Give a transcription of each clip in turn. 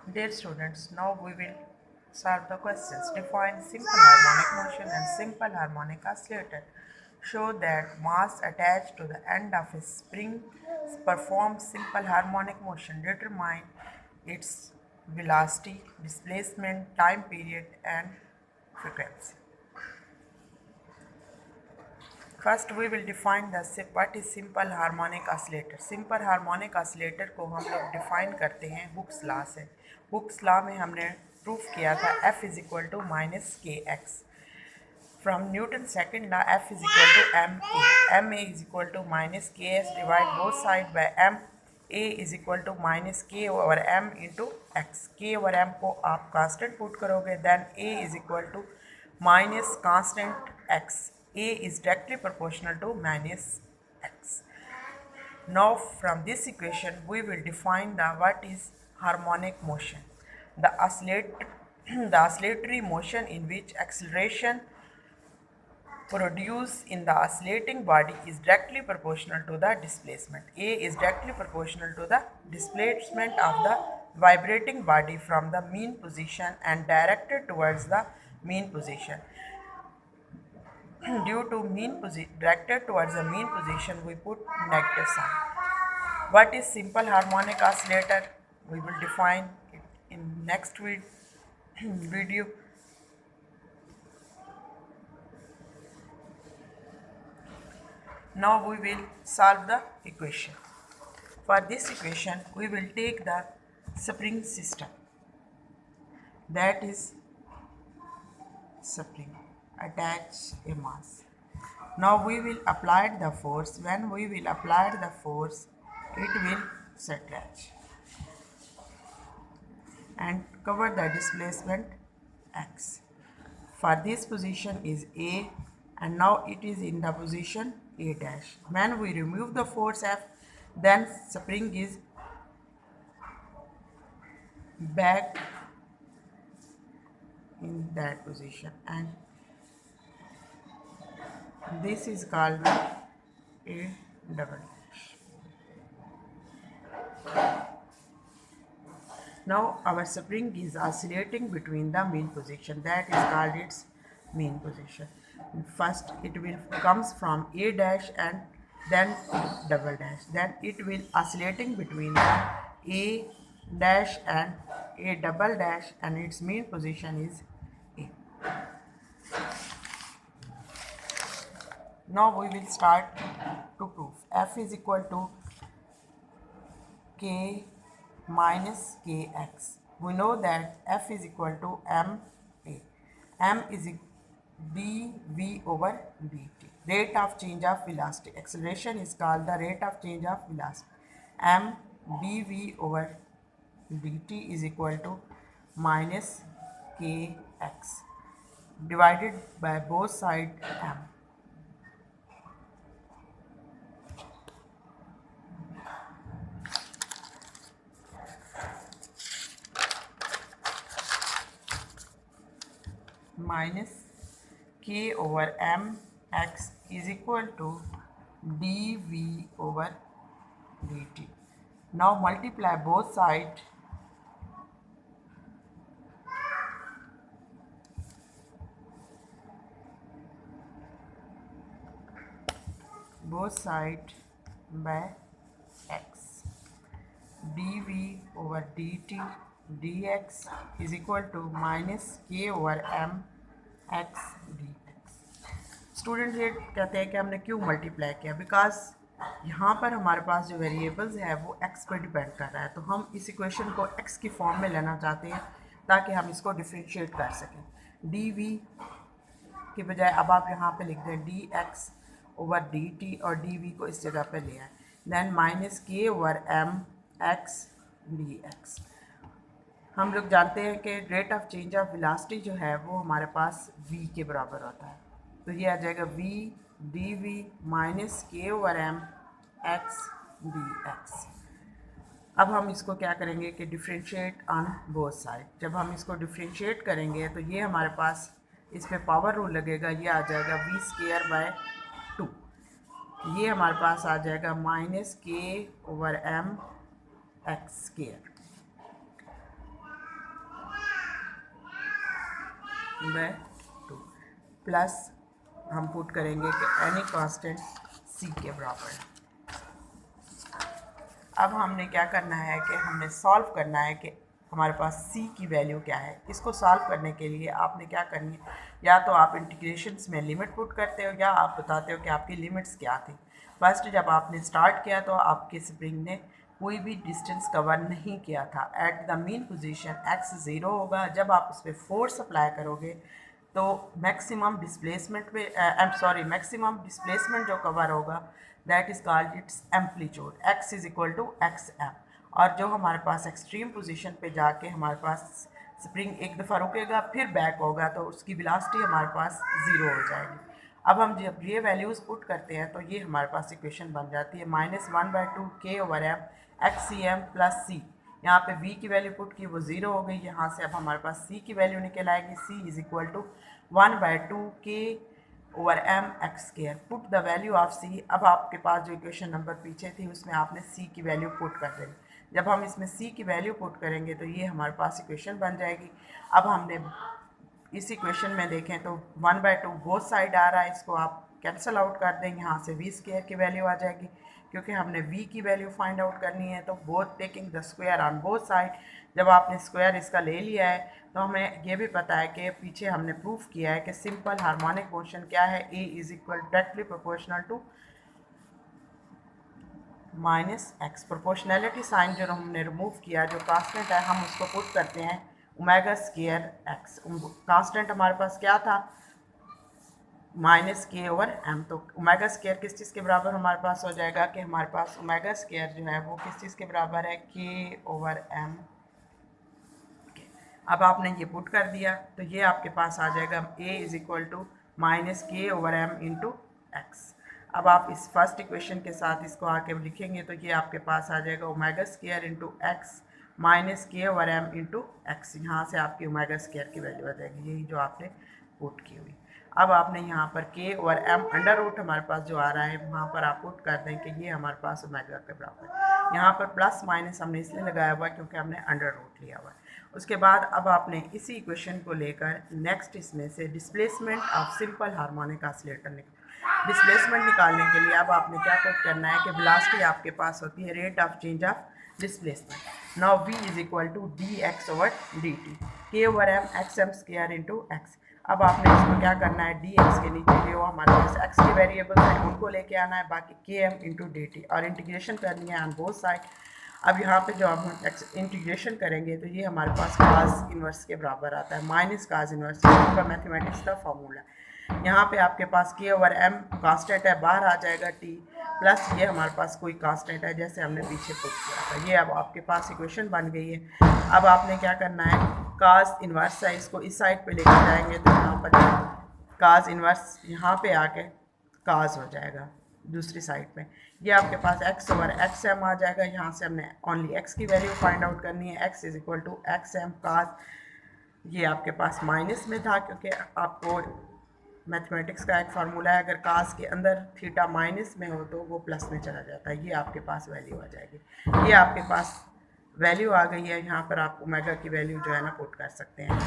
Dear students, now we will solve the questions. Define simple harmonic motion and simple harmonic oscillator. Show that mass attached to the end of a spring performs simple harmonic motion. Determine its velocity, displacement, time period, and frequency. First we will define the what is simple harmonic oscillator. Simple harmonic oscillator को हम लोग define करते हैं Hooke's law से. Hooke's law में हमने proof किया था F is equal to minus K X. From Newton second law F is equal to M A is equal to minus K S divide both side by M A is equal to minus के over M into x. K over m को आप constant put करोगे then a is equal to minus constant x. A is directly proportional to minus x. Now from this equation we will define the what is harmonic motion. The oscillatory motion in which acceleration produced in the oscillating body is directly proportional to the displacement. A is directly proportional to the displacement of the vibrating body from the mean position and directed towards the mean position. Due to directed towards the mean position, we put negative sign. What is simple harmonic oscillator? We will define it in next video. Now we will solve the equation. For this equation, we will take the spring system. That is spring. Attach a mass. Now we will apply the force. When we will apply the force, it will stretch and cover the displacement x. For this position is A and now it is in the position A dash. When we remove the force F, then spring is back in that position and this is called a double dash. Now our spring is oscillating between the mean position. That is called its mean position. First it will comes from A dash and then double dash. Then it will oscillating between the A dash and A double dash and its mean position is A. Now we will start to prove. F is equal to K minus Kx. We know that F is equal to Ma. M is dV over dt. Rate of change of velocity. Acceleration is called the rate of change of velocity. M dV over dt is equal to minus Kx divided by both sides M. Minus k over mx is equal to dv over dt. Now multiply both sides. Both sides by x. dv over dt dx is equal to minus k over m x dx. Student ये कहते हैं कि हमने क्यों multiply किया, because यहाँ पर हमारे पास जो वेरिएबल्स है वो x पर डिपेंड कर रहा है, तो हम इस इक्वेशन को x की फॉर्म में लेना चाहते हैं ताकि हम इसको डिफ्रेंशिएट कर सकें. dv की बजाय अब आप यहाँ पे लिख दें dx ओवर dt और dv को इस जगह पे ले आए. देन माइनस के ओवर m x dx. हम लोग जानते हैं कि rate of change of velocity जो है वो हमारे पास v के बराबर होता है, तो ये आ जाएगा v dv माइनस के ओवर m x dx. अब हम इसको क्या करेंगे कि डिफ्रेंशिएट ऑन बोथ साइड. जब हम इसको डिफ्रेंशिएट करेंगे तो ये हमारे पास इस पर पावर रूल लगेगा, ये आ जाएगा v स्क्वायर बाय 2. ये हमारे पास आ जाएगा माइनस के over m x square. By 2 plus हम पुट करेंगे कि एनी कांस्टेंट सी के बराबर है। अब हमने क्या करना है कि हमने सॉल्व करना है कि हमारे पास c की वैल्यू क्या है। इसको सॉल्व करने के लिए आपने क्या करनी है, या तो आप इंटीग्रेशंस में लिमिट पुट करते हो या आप बताते हो कि आपकी लिमिट्स क्या थी। फर्स्ट जब आपने स्टार्ट किया तो आपके स्प्रिंग ने कोई भी डिस्टेंस कवर नहीं किया था। At the mean position x 0 होगा। जब आप उस पर फोर्स अप्लाई करोगे तो मैक्सिमम डिस्प्लेसमेंट पे मैक्सिमम डिस्प्लेसमेंट जो कवर होगा that is called it's amplitude. x is equal to x m. और जो हमारे पास एक्सट्रीम पोजीशन पे जाके हमारे पास स्प्रिंग एक दफ़ा रुकेगा फिर बैक होगा तो उसकी वेलोसिटी हमारे पास ज़ीरो हो जाएगी। अब हम जब ये वैल्यूज़ पुट करते हैं तो ये हमारे पास इक्वेशन बन जाती है -1/2 k/m xcm प्लस सी। यहाँ पे v की वैल्यू पुट की वो ज़ीरो हो गई। यहाँ से अब हमारे पास c की वैल्यू निकल आएगी। c is equal to 1/2 k/m x²। Put the value of c। अब आपके पास जो इक्वेशन नंबर पीछे थी उसमें आपने c की वैल्यू पुट कर देनी। जब हम इसमें c की वैल्यू पुट करेंगे तो ये हमारे पास इक्वेशन बन जाएगी। अब हमने इस इक्वेशन में देखें तो 1/2 बोथ साइड आ रहा है, इसको आप कैंसिल आउट कर दें। यहाँ से v² की वैल्यू आ जाएगी क्योंकि हमने v की वैल्यू फाइंड आउट करनी है। तो both taking the square on both side. जब आपने स्क्वायर इसका ले लिया है तो हमें ये भी पता है कि पीछे हमने प्रूफ किया है कि सिंपल हार्मोनिक मोशन क्या है, a is equal directly proportional to -x। Proportionality sign जो हमने रिमूव किया, जो कांस्टेंट है हम उसको पुट करते हैं ω² x। कांस्टेंट हमारे पास क्या था -k/m। तो ω² किस चीज़ के बराबर हमारे पास हो जाएगा कि हमारे पास ω² जो है वो किस चीज़ के बराबर है k/m। अब आपने ये पुट कर दिया तो ये आपके पास आ जाएगा a is equal to -k/m into x. अब आप इस फर्स्ट इक्वेशन के साथ इसको आके लिखेंगे तो ये आपके पास आ जाएगा ω² into x -k/m into x. यहाँ से आपकी ω² की वैल्यू आ जाएगी, यही जो आपने पुट की हुई। अब आपने यहाँ पर k/m अंडर रूट हमारे पास जो आ रहा है वहाँ पर आप पुट कर दें कि ये हमारे पास ओमेगा के बराबर है। यहाँ पर प्लस माइनस हमने इसलिए लगाया हुआ है क्योंकि हमने अंडर रूट लिया हुआ है। उसके बाद अब आपने इसी इक्वेशन को लेकर नेक्स्ट इसमें से displacement of simple harmonic oscillator displacement निकालने के लिए अब आपने क्या पुट करना है कि वेलोसिटी आपके पास होती है rate of change of displacement. Now v is equal to dx/dt k/m xm² into x. अब आपने इसको क्या करना है, dx के नीचे जो हमारे पास x के वेरिएबल है उनको लेके आना है, बाकी km इंटू dt और इंटीग्रेशन करनी है ऑन बोथ साइड। अब यहाँ पे जो हम इंटीग्रेशन करेंगे तो ये हमारे पास काज इन्वर्स के बराबर आता है, माइनस काज इन्वर्स का मैथमेटिक्स का फॉर्मूला। यहाँ पे आपके पास k/m कांस्टेंट है, बाहर आ जाएगा t प्लस ये हमारे पास कोई कांस्टेंट है जैसे हमने पीछे पुट किया था। ये अब आपके पास इक्वेशन बन गई है। अब आपने क्या करना है, काज इन्वर्स है इसको इस साइड पे लेकर जाएंगे तो यहाँ पर काज इन्वर्स यहाँ पे आके काज हो जाएगा दूसरी साइड पे। ये आपके पास x/xm आ जाएगा। यहाँ से हमने ओनली x की वैल्यू फाइंड आउट करनी है, x is equal to xm cos. ये आपके पास माइनस में था क्योंकि आपको मैथमेटिक्स का एक फार्मूला है, अगर काज के अंदर थीटा माइनस में हो तो वो प्लस में चला जाता है। ये आपके पास वैल्यू आ जाएगी। ये आपके पास वैल्यू आ गई है। यहाँ पर आप ओमेगा की वैल्यू जो है ना पुट कर सकते हैं।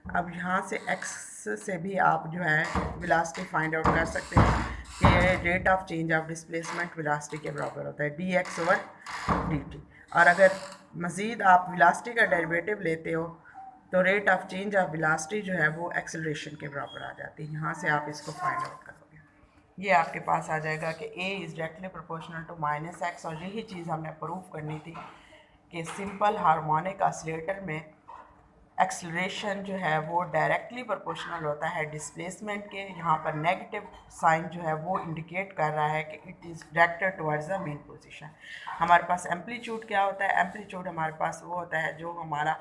अब यहाँ से x से भी आप जो है वेलोसिटी फाइंड आउट कर सकते हैं कि rate of change of displacement velocity के बराबर होता है dx/dt। और अगर मज़ीद आप वेलोसिटी का डेरिवेटिव लेते हो तो rate of change of velocity जो है वो एक्सेलरेशन के बराबर आ जाती है। यहाँ से आप इसको फाइंड आउट करोगे, ये आपके पास आ जाएगा कि a is directly proportional to -x। और यही चीज़ हमने प्रूव करनी थी कि सिंपल हार्मोनिक ऑसिलेटर में एक्सेलरेशन जो है वो डायरेक्टली प्रोपोर्शनल होता है डिस्प्लेसमेंट के। यहाँ पर नेगेटिव साइन जो है वो इंडिकेट कर रहा है कि it is directed towards the main position. हमारे पास एम्पलीट्यूड क्या होता है, एम्पलीट्यूड हमारे पास वो होता है जो हमारा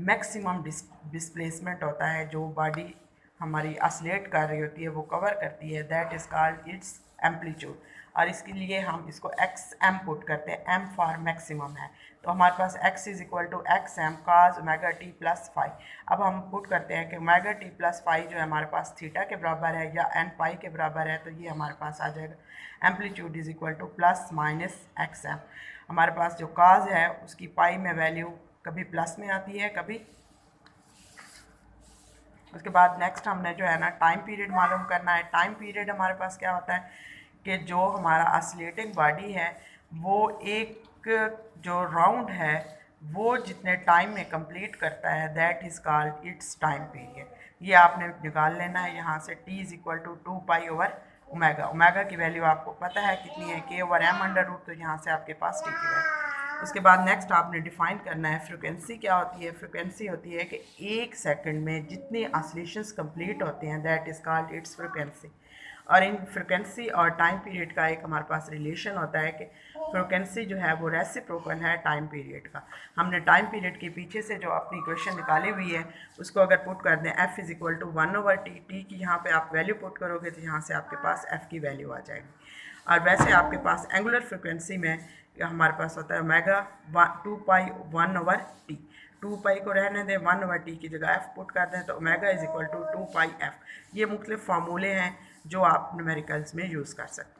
मैक्सिमम डिस्प्लेसमेंट होता है, जो बॉडी हमारी ऑसिलेट कर रही होती है वो कवर करती है, that is called it's amplitude. और इसके लिए हम इसको XM पुट करते हैं, M फॉर मैक्सिमम है। तो हमारे पास x is equal to XM cos ω t plus phi. अब हम पुट करते हैं कि ω t प्लस फाई जो है हमारे पास थीटा के बराबर है या n पाई के बराबर है, तो ये हमारे पास आ जाएगा amplitude is equal two plus minus XM। हमारे पास जो काज है उसकी पाई में वैल्यू कभी प्लस में आती है कभी उसके बाद नेक्स्ट हमने जो है ना टाइम पीरियड मालूम करना है। टाइम पीरियड हमारे पास क्या होता है कि जो हमारा ऑसिलेटिंग बॉडी है वो एक जो राउंड है वो जितने टाइम में कंप्लीट करता है that is called it's time period. ये आपने निकाल लेना है यहाँ से। t is equal to 2 pi over omega. Omega की वैल्यू आपको पता है कितनी है, k over m under root, तो यहाँ से आपके पास t की वैल्यू। उसके बाद नेक्स्ट आपने डिफाइन करना है फ्रिक्वेंसी क्या होती है। फ्रिक्वेंसी होती है कि 1 सेकंड में जितने ऑसिलेशंस कंप्लीट होते हैं that is called it's frequency. और इन फ्रिक्वेंसी और टाइम पीरियड का एक हमारे पास रिलेशन होता है कि फ्रिक्वेंसी जो है वो रेसिप्रोकल है टाइम पीरियड का। हमने टाइम पीरियड के पीछे से जो अपनी इक्वेशन निकाली हुई है उसको अगर पुट कर दें f is equal to 1/t, t की यहाँ पे आप वैल्यू पुट करोगे तो यहाँ से आपके पास f की वैल्यू आ जाएगी। और वैसे आपके पास एंगुलर फ्रिक्वेंसी में हमारे पास होता है ओमेगा 2 पाई 1/t। 2 पाई को रहने दें, 1/t की जगह f पुट कर दें तो omega is equal to 2 pi f। ये मुख्तलिफ फार्मूले हैं जो आप न्यूमेरिकल्स में यूज़ कर सकते हैं।